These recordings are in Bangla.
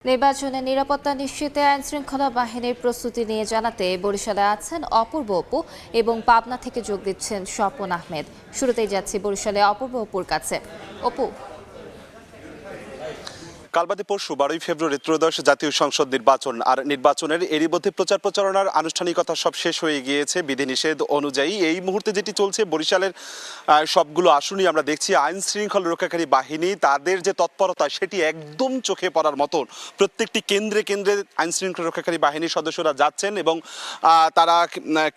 নির্বাচনে নিরাপত্তা নিশ্চিতে আইনশৃঙ্খলা বাহিনীর প্রস্তুতি নিয়ে জানাতে বরিশালে আছেন অপূর্ব অপু এবং পাবনা থেকে যোগ দিচ্ছেন স্বপন আহমেদ। শুরুতেই যাচ্ছি বরিশালে অপূর্ব অপুর কাছে। অপু, কাল বাদে পরশু 12 ফেব্রুয়ারি ত্রয়োদশ জাতীয় সংসদ নির্বাচন, আর নির্বাচনের এরই মধ্যে প্রচার প্রচারণার আনুষ্ঠানিকতা সব শেষ হয়ে গিয়েছে। বিধিনিষেধ অনুযায়ী এই মুহূর্তে যেটি চলছে, বরিশালের সবগুলো আসনই আমরা দেখছি আইন শৃঙ্খলা রক্ষাকারী বাহিনী তাদের যে তৎপরতা সেটি একদম চোখে পড়ার মতন। প্রত্যেকটি কেন্দ্রে কেন্দ্রে আইন শৃঙ্খলা রক্ষাকারী বাহিনীর সদস্যরা যাচ্ছেন এবং তারা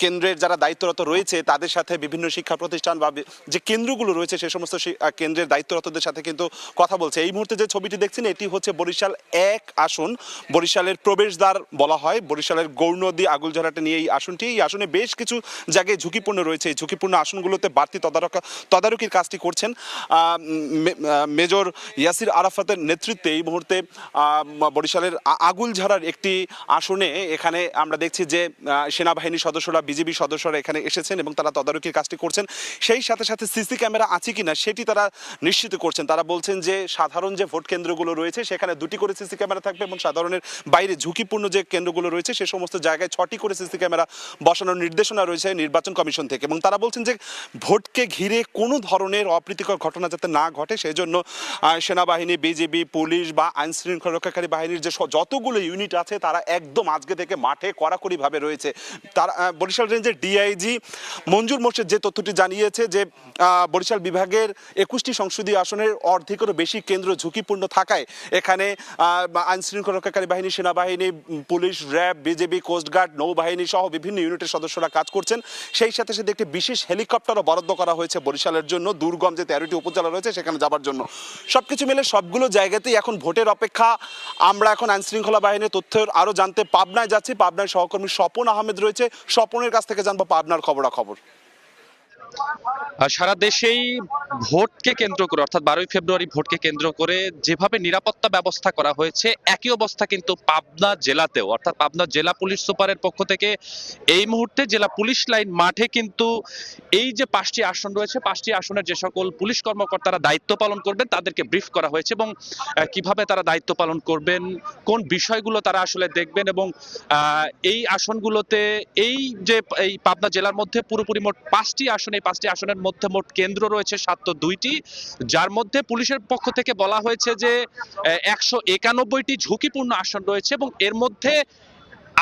কেন্দ্রের যারা দায়িত্বরত রয়েছে তাদের সাথে বিভিন্ন শিক্ষা প্রতিষ্ঠান বা যে কেন্দ্রগুলো রয়েছে সে সমস্ত কেন্দ্রের দায়িত্বরতদের সাথে কিন্তু কথা বলছে। এই মুহূর্তে যে ছবিটি দেখছেন এটি হচ্ছে বরিশাল 1 আসন, বরিশালের প্রবেশদ্বার বলা হয়। বরিশালের গৌরনদী আগুলঝরাটে নিয়ে এই আসনটি, এই আসনে বেশ কিছু জায়গায় ঝুঁকিপূর্ণ রয়েছে। এই ঝুঁকিপূর্ণ আসনগুলোতে বাড়তি তদারকির কাজটি করছেন মেজর ইয়াসির আরাফাতের নেতৃত্বে। এই মুহূর্তে বরিশালের আগুলঝরার একটি আসনে এখানে আমরা দেখছি যে সেনাবাহিনীর সদস্যরা, বিজিবি সদস্যরা এখানে এসেছেন এবং তারা তদারকির কাজটি করছেন। সেই সাথে সাথে সিসি ক্যামেরা আছে কিনা সেটি তারা নিশ্চিত করছেন। তারা বলছেন যে সাধারণ যে ভোট কেন্দ্রগুলো রয়েছে সেখানে 2টি করে সিসি ক্যামেরা থাকবে এবং সাধারণের বাইরে ঝুঁকিপূর্ণ যে কেন্দ্রগুলো রয়েছে সে সমস্ত জায়গায় 6টি করে সিসি ক্যামেরা বসানোর নির্দেশনা রয়েছে নির্বাচন কমিশন থেকে। এবং তারা বলছেন যে ভোটকে ঘিরে কোনো ধরনের অপ্রীতিকর ঘটনা যাতে না ঘটে সেই জন্য সেনাবাহিনী, বিজিবি, পুলিশ বা আইন শৃঙ্খলা রক্ষাকারী বাহিনীর যে যতগুলো ইউনিট আছে তারা একদম আজকে থেকে মাঠে কড়াকড়িভাবে রয়েছে। তারা বরিশাল রেঞ্জের ডিআইজি মঞ্জুর মোর্শেদ যে তথ্যটি জানিয়েছে যে বরিশাল বিভাগের 21টি সংসদীয় আসনের অর্ধেকেরও বেশি কেন্দ্র ঝুঁকিপূর্ণ থাকায় এখানে আইন শৃঙ্খলা রক্ষাকারী বাহিনী, সেনাবাহিনী, পুলিশ, র্যাব, বিজেপি, কোস্টগার্ড, নৌবাহিনী সহ বিভিন্ন ইউনিটের সদস্যরা কাজ করছেন। সেই সাথে সাথে একটি বিশেষ হেলিকপ্টারও বরাদ্দ করা হয়েছে বরিশালের জন্য, দুর্গম যে 13টি উপজেলা রয়েছে সেখানে যাবার জন্য। সবকিছু মিলে সবগুলো জায়গাতেই এখন ভোটের অপেক্ষা। আমরা এখন আইন শৃঙ্খলা বাহিনীর তথ্য আরও জানতে পাবনায় যাচ্ছি। পাবনায় সহকর্মী স্বপন আহমেদ রয়েছে, স্বপনের কাছ থেকে জানবো পাবনার খবরাখবর। সারা দেশেই ভোটকে কেন্দ্র করে, অর্থাৎ 12 ফেব্রুয়ারি ভোটকে কেন্দ্র করে যেভাবে নিরাপত্তা ব্যবস্থা করা হয়েছে একই অবস্থা কিন্তু পাবনা জেলাতেও, অর্থাৎ পাবনা জেলা পুলিশ সুপারের পক্ষ থেকে এই মুহূর্তে জেলা পুলিশ লাইন মাঠে কিন্তু এই যে 5টি আসন রয়েছে, 5টি আসনের যে সকল পুলিশ কর্মকর্তারা দায়িত্ব পালন করবেন তাদেরকে ব্রিফ করা হয়েছে এবং কিভাবে তারা দায়িত্ব পালন করবেন, কোন বিষয়গুলো তারা আসলে দেখবেন এবং এই আসনগুলোতে এই যে এই পাবনা জেলার মধ্যে পুরোপুরি মোট 5টি আসন, এই 5টি আসনের মধ্যে মোট কেন্দ্র রয়েছে 702টি, যার মধ্যে পুলিশের পক্ষ থেকে বলা হয়েছে যে 191টি ঝুঁকিপূর্ণ আসন রয়েছে এবং এর মধ্যে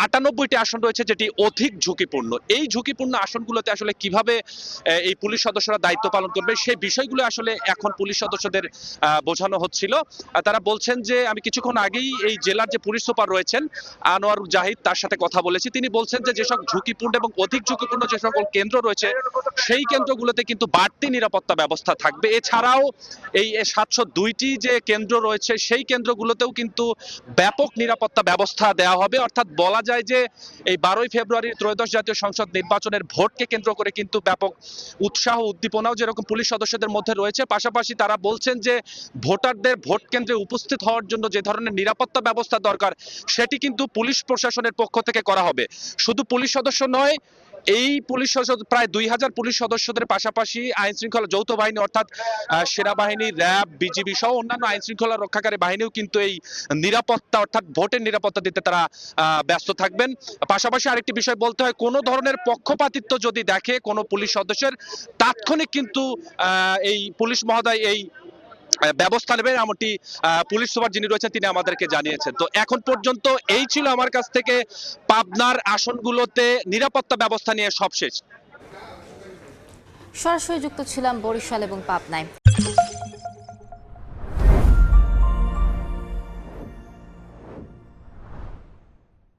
98টি আসন রয়েছে যেটি অধিক ঝুঁকিপূর্ণ। এই ঝুঁকিপূর্ণ আসনগুলোতে আসলে কিভাবে এই পুলিশ সদস্যরা দায়িত্ব পালন করবে সেই বিষয়গুলো আসলে এখন পুলিশ সদস্যদের বোঝানো হচ্ছিল। তারা বলছেন যে আমি কিছুক্ষণ আগেই এই জেলার যে পুলিশ সুপার রয়েছেন আনোয়ারুল জাহিদ তার সাথে কথা বলেছি। তিনি বলছেন যে যেসব ঝুঁকিপূর্ণ এবং অধিক ঝুঁকিপূর্ণ যে সকল কেন্দ্র রয়েছে সেই কেন্দ্রগুলোতে কিন্তু বাড়তি নিরাপত্তা ব্যবস্থা থাকবে। এছাড়াও এই 702টি যে কেন্দ্র রয়েছে সেই কেন্দ্রগুলোতেও কিন্তু ব্যাপক নিরাপত্তা ব্যবস্থা দেওয়া হবে। অর্থাৎ বলা যায় যে এই 12 ফেব্রুয়ারির ত্রয়োদশ জাতীয় সংসদ নির্বাচনের ভোটকে কেন্দ্র করে কিন্তু ব্যাপক উৎসাহ উদ্দীপনাও যেরকম পুলিশ সদস্যদের মধ্যে রয়েছে, পাশাপাশি তারা বলছেন যে ভোটারদের ভোট কেন্দ্রে উপস্থিত হওয়ার জন্য যে ধরনের নিরাপত্তা ব্যবস্থা দরকার সেটি কিন্তু পুলিশ প্রশাসনের পক্ষ থেকে করা হবে। শুধু পুলিশ সদস্য নয়, এই পুলিশ সদস্য প্রায় 2000 পুলিশ সদস্যদের পাশাপাশি আইন শৃঙ্খলা যৌথ বাহিনী অর্থাৎ সেনাবাহিনী, র্যাব, বিজিবি সহ অন্যান্য আইন শৃঙ্খলা রক্ষাকারী বাহিনীও কিন্তু এই নিরাপত্তা অর্থাৎ ভোটের নিরাপত্তা দিতে তারা ব্যস্ত থাকবেন। পাশাপাশি আরেকটি বিষয় বলতে হয়, কোনো ধরনের পক্ষপাতিত্ব যদি দেখে কোনো পুলিশ সদস্যের, তাৎক্ষণিক কিন্তু এই পুলিশ মহোদয় এই ব্যবস্থা নেবে, এমনটি পুলিশ সুপার যিনি রয়েছেন তিনি আমাদেরকে জানিয়েছেন। তো এখন পর্যন্ত এই ছিল আমার কাছ থেকে পাবনার আসনগুলোতে নিরাপত্তা ব্যবস্থা নিয়ে সবশেষ। সরাসরি যুক্ত ছিলাম বরিশাল এবং পাবনায়।